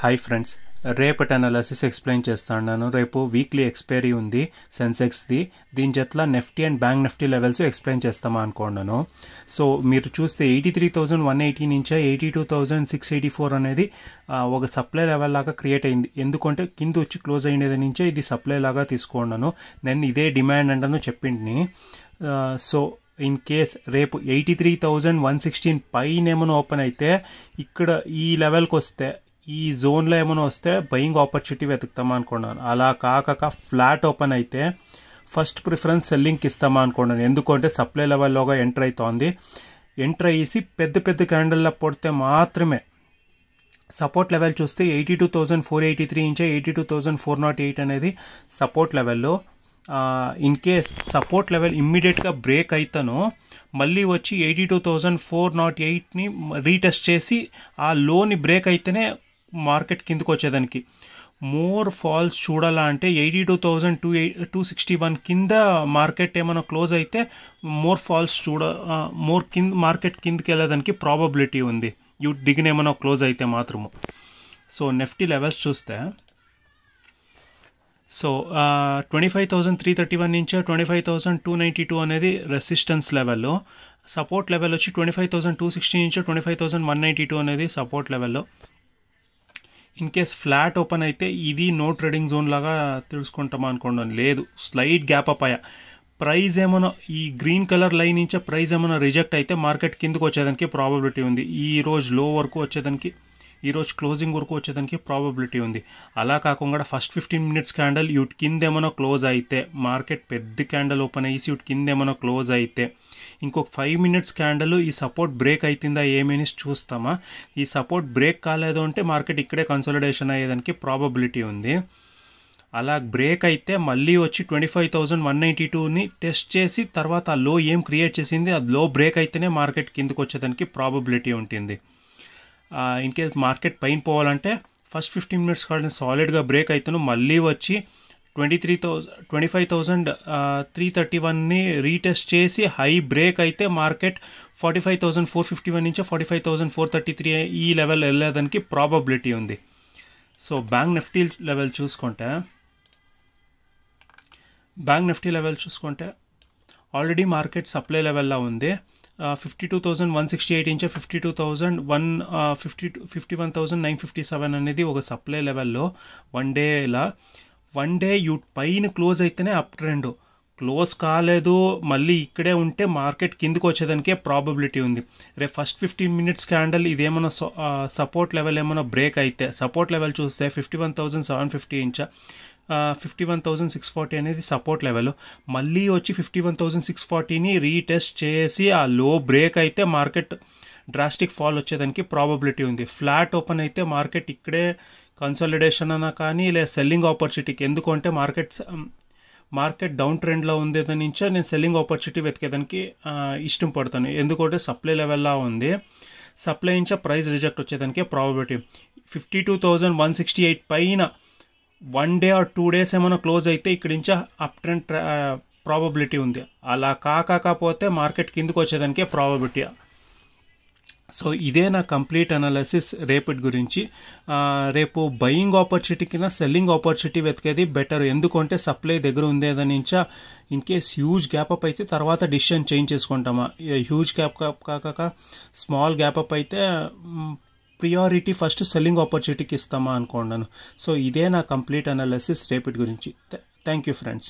Hi friends, రేపటి analysis explain చేస్తాను. రేపు వీక్లీ ఎక్స్పైరీ ఉంది సెన్సెక్స్ది. దీని జట్ల Nifty and bank Nifty levels explain చేస్తామా అనుకున్నాను. సో మీరు చూస్తే 83,180 నుంచి 82,684 అనేది ఒక సప్లై లెవెల్ లాగా క్రియేట్ అయింది. ఎందుకంటే కింద వచ్చి క్లోజ్ అయినది నుంచే ఇది సప్లై లాగా తీసుకున్నాను. నేను ఇదే డిమాండ్ అంటాను చెప్పింది. సో ఇన్ కేస్ రేపు 83,116 పైన ఏమైనా ఓపెన్ అయితే ఇక్కడ ఈ లెవెల్కి వస్తే, ఈ జోన్లో ఏమైనా వస్తే బయింగ్ ఆపర్చునిటీ వెతుకుతామా అనుకున్నాను. అలా కాక ఫ్లాట్ ఓపెన్ అయితే ఫస్ట్ ప్రిఫరెన్స్ సెల్లింగ్కి ఇస్తామా అనుకున్నాను. ఎందుకంటే సప్లై లెవెల్లోగా ఎంటర్ అవుతోంది. ఎంటర్ అయ్యేసి పెద్ద క్యాండిల్లో పడితే మాత్రమే సపోర్ట్ లెవెల్ చూస్తే 82,483 నుంచి 82,408 అనేది సపోర్ట్ లెవెల్లో. ఇన్ కేస్ సపోర్ట్ లెవెల్ ఇమ్మీడియట్గా బ్రేక్ అయితేనో మళ్ళీ వచ్చి 82,408ని రీటెస్ట్ చేసి ఆ లోని బ్రేక్ అయితేనే మార్కెట్ కిందకు వచ్చేదానికి. మోర్ ఫాల్స్ చూడాలా అంటే 82,261 కింద మార్కెట్ ఏమైనా క్లోజ్ అయితే మోర్ ఫాల్స్ మార్కెట్ కిందకి వెళ్ళేదానికి ప్రాబబిలిటీ ఉంది, దిగిన ఏమైనా క్లోజ్ అయితే మాత్రము. సో నిఫ్టీ లెవెల్స్ చూస్తే, సో 25,331 నుంచి 25,292 అనేది రెసిస్టెన్స్ లెవెల్లో. సపోర్ట్ లెవెల్ వచ్చి 25,260 నుంచి 25,192 అనేది సపోర్ట్ లెవెల్లో. ఇన్ కేస్ ఫ్లాట్ ఓపెన్ అయితే ఇది నో ట్రేడింగ్ జోన్ లాగా తెలుసుకుంటాం అనుకోండి. లేదు, స్లైట్ గ్యాప్ అప్ అయ్యా ప్రైజ్ ఏమైనా ఈ గ్రీన్ కలర్ లైన్ నుంచి ప్రైజ్ ఏమైనా రిజెక్ట్ అయితే మార్కెట్ కిందకు వచ్చేదానికి ప్రాబబిలిటీ ఉంది. ఈ రోజు లో వరకు వచ్చేదానికి, ఈరోజు క్లోజింగ్ వరకు వచ్చేదానికి ప్రాబబిలిటీ ఉంది. అలా కాకుండా ఫస్ట్ 15 minutes క్యాండల్ ఇటు కింద ఏమైనా క్లోజ్ అయితే, మార్కెట్ పెద్ద క్యాండల్ ఓపెన్ అయ్యి ఇటు కింద ఏమైనా క్లోజ్ అయితే ఇంకొక 5 minutes క్యాండల్ ఈ సపోర్ట్ బ్రేక్ అవుతుందా ఏమేమి చూస్తామా. ఈ సపోర్ట్ బ్రేక్ కాలేదు అంటే మార్కెట్ ఇక్కడే కన్సాలిడేషన్ అయ్యేదానికి ప్రాబబిలిటీ ఉంది. అలా బ్రేక్ అయితే మళ్ళీ వచ్చి 25,192ని టెస్ట్ చేసి తర్వాత ఆ లో ఏం క్రియేట్ చేసింది, అది లో బ్రేక్ అయితేనే మార్కెట్ కిందకు వచ్చేదానికి ప్రాబబిలిటీ ఉంటుంది. ఇన్ కేస్ మార్కెట్ పైన పోవాలంటే ఫస్ట్ 15 minutes కానీ సాలిడ్గా బ్రేక్ అవుతాను, మళ్ళీ వచ్చి 25,331ని రీటెస్ట్ చేసి హై బ్రేక్ అయితే మార్కెట్ 45,451 నుంచి 45,433 ఈ లెవెల్ వెళ్ళేదానికి ప్రాబబిలిటీ ఉంది. సో బ్యాంక్ నిఫ్టీ లెవెల్ చూసుకుంటే ఆల్రెడీ మార్కెట్ సప్లై లెవెల్లో ఉంది. 52,168 నుంచి 51,957 అనేది ఒక సప్లై లెవెల్లో. వన్ డే పైన క్లోజ్ అయితేనే అప్ ట్రెండ్, క్లోజ్ కాలేదు మళ్ళీ ఇక్కడే ఉంటే మార్కెట్ కిందకు వచ్చేదానికే ప్రాబబిలిటీ ఉంది. రేపు ఫస్ట్ 15 minutes క్యాండల్ ఇదేమైనా సపోర్ట్ లెవెల్ ఏమైనా బ్రేక్ అయితే, సపోర్ట్ లెవెల్ చూస్తే 51,750 ఇంచ 51,640 అనేది సపోర్ట్ లెవెల్. మళ్ళీ వచ్చి 51,640ని రీటెస్ట్ చేసి ఆ లో బ్రేక్ అయితే మార్కెట్ డ్రాస్టిక్ ఫాల్ వచ్చేదానికి ప్రాబబిలిటీ ఉంది. ఫ్లాట్ ఓపెన్ అయితే మార్కెట్ ఇక్కడే కన్సాలిడేషన్ అన్నా కానీ లేదా సెల్లింగ్ ఆపర్చునిటీకి, ఎందుకంటే మార్కెట్ డౌన్ ట్రెండ్లో ఉండేదాని నుంచే నేను సెల్లింగ్ ఆపర్చునిటీ వెతికేదానికి ఇష్టం పడతాను. ఎందుకంటే సప్లై లెవెల్లా ఉంది, సప్లై నుంచి ప్రైస్ రిజెక్ట్ వచ్చేదానికి ప్రాబబిలిటీ. 52,168 పైన 1 day or 2 days ఏమైనా క్లోజ్ అయితే ఇక్కడి నుంచి అప్ ట్రెండ్ ప్రాబబిలిటీ ఉంది. అలా కాకపోతే మార్కెట్ కిందకు వచ్చేదానికే ప్రాబబిలిటీ. సో ఇదే నా కంప్లీట్ అనాలిసిస్ రేపటి గురించి. రేపు బయింగ్ ఆపర్చునిటీ కింద సెల్లింగ్ ఆపర్చునిటీ వెతికేది బెటర్, ఎందుకంటే సప్లై దగ్గర ఉండేదాని నుంచా in case huge gap up అయితే తర్వాత డిసిషన్ చేంజ్ చేసుకుంటామా. హ్యూజ్ గ్యాప్ కాక స్మాల్ గ్యాప్ అప్ అయితే ప్రియారిటీ ఫస్ట్ సెల్లింగ్ ఆపర్చునిటీకి ఇస్తామా అనుకున్నాను. సో ఇదే నా కంప్లీట్ అనాలిసిస్ రేపటి గురించి. Thank you friends.